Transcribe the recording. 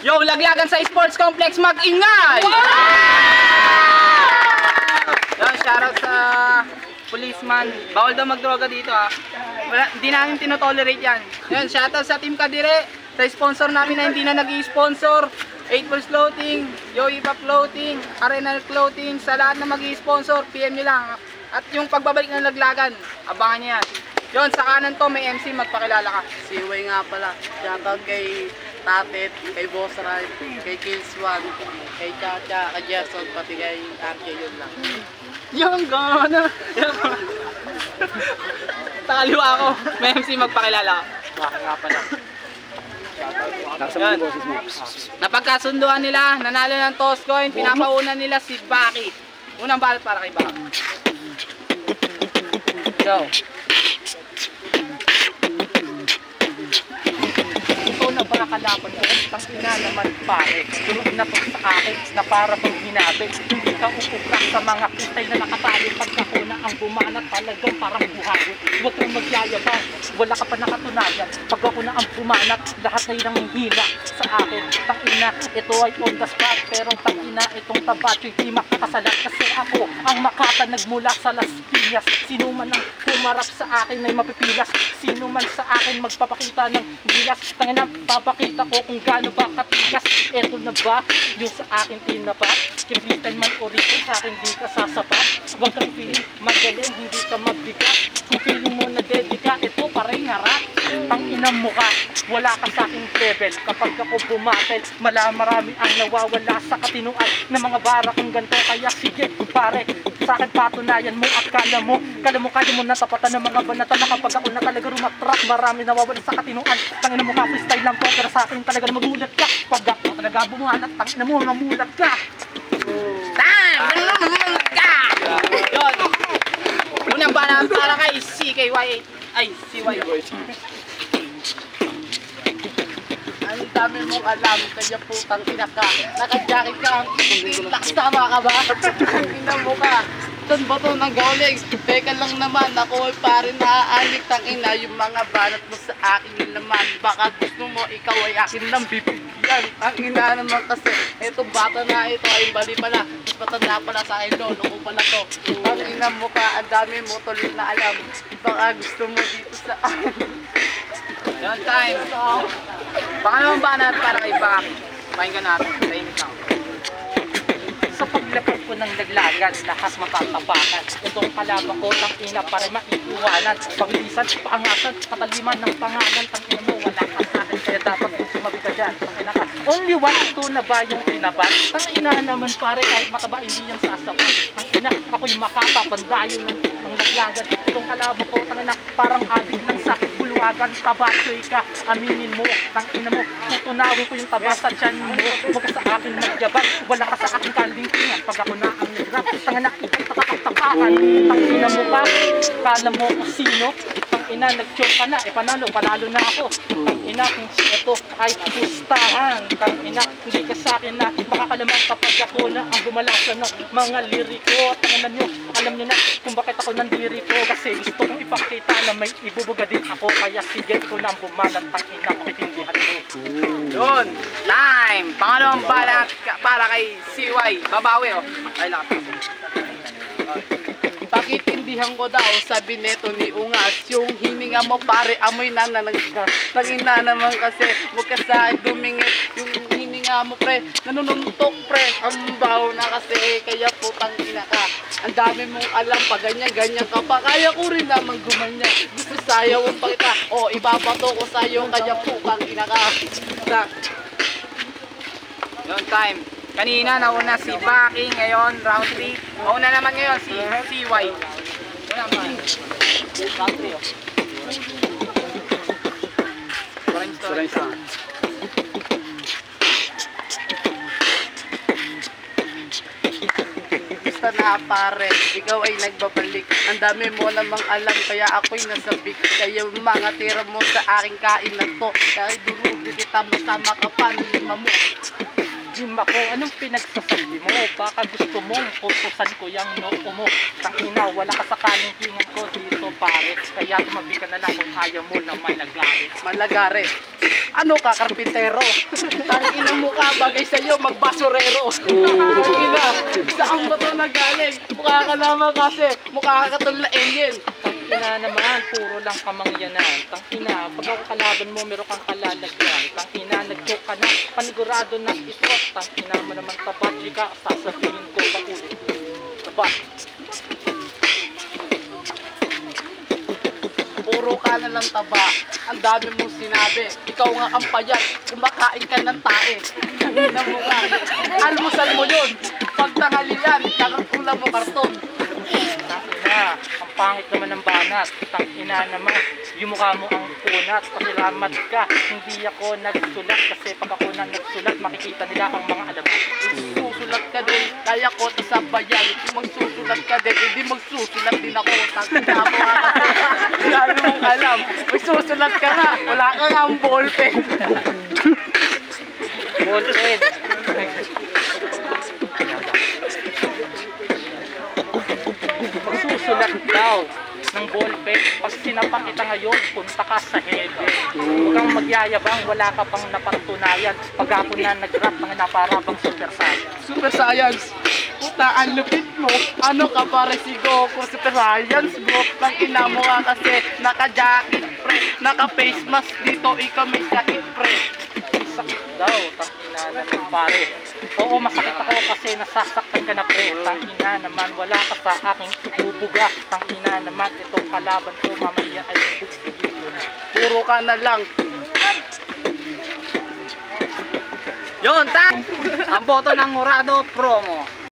Yo, laglagan sa sports complex, mag-ingay! Yan, shoutout sa policeman. Bawal daw magdroga dito ha. Hindi namin tinotolerate yan. Yan, shoutout sa Team Kadire, sa sponsor namin na hindi na nag-i-sponsor. 8 Balls Clothing, Yo Hip Hop Clothing, Arenal Clothing, sa lahat na mag-i-sponsor, PM nyo lang. At yung pagbabalik ng laglagan, abangan nyo yan. Yun, sa kanan ko may MC, magpakilala ka. Si Way nga pala. Shoutout kay Tatet, kay Boss Rai, kay Kilswan, kay Chacha, kay Jason, pati kay RJ, yun lang. Yung gana. Takaliwa ako. May MC, magpakilala ka. Nga pala. Yan. Napagkasunduan nila, nanalo ng toss coin, pinapauna nila si Baki. Unang balot para kay Baki. Go. Ito na ba kalaban ko? Ang ina naman pare. Tulog na to sa akin na para pang hinabi. Hindi ka ukukrak sa mga kitay na nakatali. Pagkakuna ang bumanat talagang parang buhawi. Huwag kang magyayabang. Wala ka pa nakatunayan. Pag ako na ang bumanat, lahat ay nang hila sa akin. Tangina, ito ay on the spot. Pero tangina, itong tabacho hindi makakasalat. Kasi ako ang makata nagmula sa Las Piñas. Sino man ang pumarap sa akin ay mapipilas. Sino man sa akin magpapakita ng gilas. Tangina, papakita ko kung gaano ba katigas. Eto na ba yung sa akin tinapat? Kiblitan man o rito sa akin di ka sasapat. Huwag kang feeling magaling, hindi ka mabigat. Kung feeling mo na dedika, ito parang harap. Tanginang mukha, wala ka sa aking level. Kapag ako bumatel, marami ang nawawala sa katinuan ng mga barakong ganito. Kaya sige pare, sa akin patunayan mo at kaya mo na tapatan ng mga banata na kapag ako na talaga rumatrak, marami nawawala sa katinuan. Tanginang mukha, freestyle lang po, pero sa akin talaga na magulat ka. Pag ako talaga bumalat, tanginang mo, mamulat ka. Mamulat ka! Yun. Unang balot para kay CKY. Ay, CY. Ang dami mong alam, kaya putang ina ka. Naka-jacket ka, ang lakas, tama ka ba? Ang ina mo ka. Saan ba to ng Golex? Teka lang naman, ako ay pare naaalit. Ang ina, yung mga banat mo sa akin yun naman. Baka gusto mo, ikaw ay akin lang bibigyan. Ang ina naman kasi, eto bata na ito ay bali pala. Mas matanda pala sa akin, lolo ko pala to. Ang ina mo ka, ang dami mo tuloy na alam. Baka gusto mo dito sa akin. Yun, time. Pangalawang banat para kay Baki. Pakinggan natin. Tahimik ako. Sa paglapag ko ng laglagan, lahat matatapakan. Itong kalaban ko, tangina para maiiwanan. Pabilisan, paangasan, kataliman ng pangalan. Tangina mo, wala ka sa akin, kaya dapat kung sumabi ka dyan. Tangina ka, only one ito na ba yung tinabat? Tangina naman pare, kahit mataba, hindi yung sasabat. Tangina, ako'y makapapandayo ng laglagan. Itong kalaban ko, tangina, parang adik ng sakit. Buluwagan, tabasoy ka, aminin mo, tangina mo, tutunawin ko yung taba sa tiyan mo. Huwag ka sa akin magyabang, wala ka sa akin kalingkingan. Pag ako na ang nagrap, tangina, tapakan, tangina mo ka, kala mo kung sino, tangina, nag-choke ka na, panalo na ako. Tangina, kung ito ay gustahan, tangina, hindi ka sa akin na makakalamang kapag ako na ang gumalasan ng mga liriko. Tangina nyo, alam nyo na kung bakit ako nandiri ko, kasi gusto kong ipakita na may ibubuga din ako. Kaya sige ko na ang bumalat, tangina, pakitindihan mo. Yun, time. Pangalawang balot para kay CY. Babawi oh. Ay, lakas. Pakitindihan ko daw, sabi neto ni Ungas, yung hininga mo pare, amoy nananagka. Tangina naman kasi, huwag ka sa akin dumingit, yung hininga mo pre, nanununtok pre, ang baho na kasi, kaya putang ina ka. Ang dami mong alam, pa ganyan ka pa, kaya ko rin naman gumanyan. Gusto sayaw ang pakita, o ibabato ko sa'yo, kaya putang ina ka. Yun, time. Kanina nauna si Baki, ngayon round 3. Mauna naman ngayon si CY. Una ba? Round 3 oh. Orange. Basta na pare, ikaw ay nagbabalik. Ang dami mo namang alam, kaya ako'y nasabik. Kaya mga tira mo sa aking kain na to, kahit durugi kita, masama ka pa, nilima mo. nag-gym ako. Anong pinagsasabi mo? Baka gusto mong putusan ko yung noo mo. Tangina, wala ka sa kalingkingan ko dito pare. Kaya tumabi ka na lang kung ayaw mo na may naglarit. Malagare. Ano ka, karpintero? Tangina mo ka, bagay sa'yo, magbasurero. Tangina, saan ba ito nagaling? Mukha ka naman kasi, mukha ka katulad na alien. Tangina naman, puro lang kamangyanan. Tangina, pag ako kalaban mo, meron kang kalalagyan. Tangina, nag-joke ka na, panigurado na ito. Tangina mo naman tabat, ka, sasabihin ko pa ulit. Tabat. Puro ka na lang taba. Ang dami mong sinabi. Ikaw nga ang payat. Kumakain ka ng tae. Tangina mo ka. Almusal mo yun. Pag tanghalian, kakakula mo karton. Tangina, ang pangit naman ng banat. Tangina naman, yung mukha mo ang kunat. Pasalamat ka, hindi ako nagsulat. Kasi pag ako na nagsulat, makikita nila ang mga alamat. Susulat ka din, kaya ko ito sa bayan. Kung magsusulat ka din, hindi magsusulat din ako. Tangina mo ka kasi. Lalo mong alam. Magsusulat ka na, wala ka nga ang ballpen. Ballpen. Magsusulat daw ng ballpen. Pag sinapak kita ngayon, punta ka sa heaven. Huwag kang magyayabang, wala ka pang napatunayan. Pag ako na nag-rap, mga naparabang super science. Super Science. Puta, ang lupit mo. Ano ka pare si Goku? Super Science, bro. Pag ina mo ka kasi, naka-jacket, pre. Naka-face mask dito, ikaw may sakit, pre. Sakit daw, tangina naman pare. Oo, masakit ako kasi nasasaktan ka na pre. Tangina naman, wala ka sa aking bubuga. Tangina naman, itong kalaban ko mamaya ay bubugin ko na. Puro ka na lang. Yun, ta! Ang boto ng Murado promo.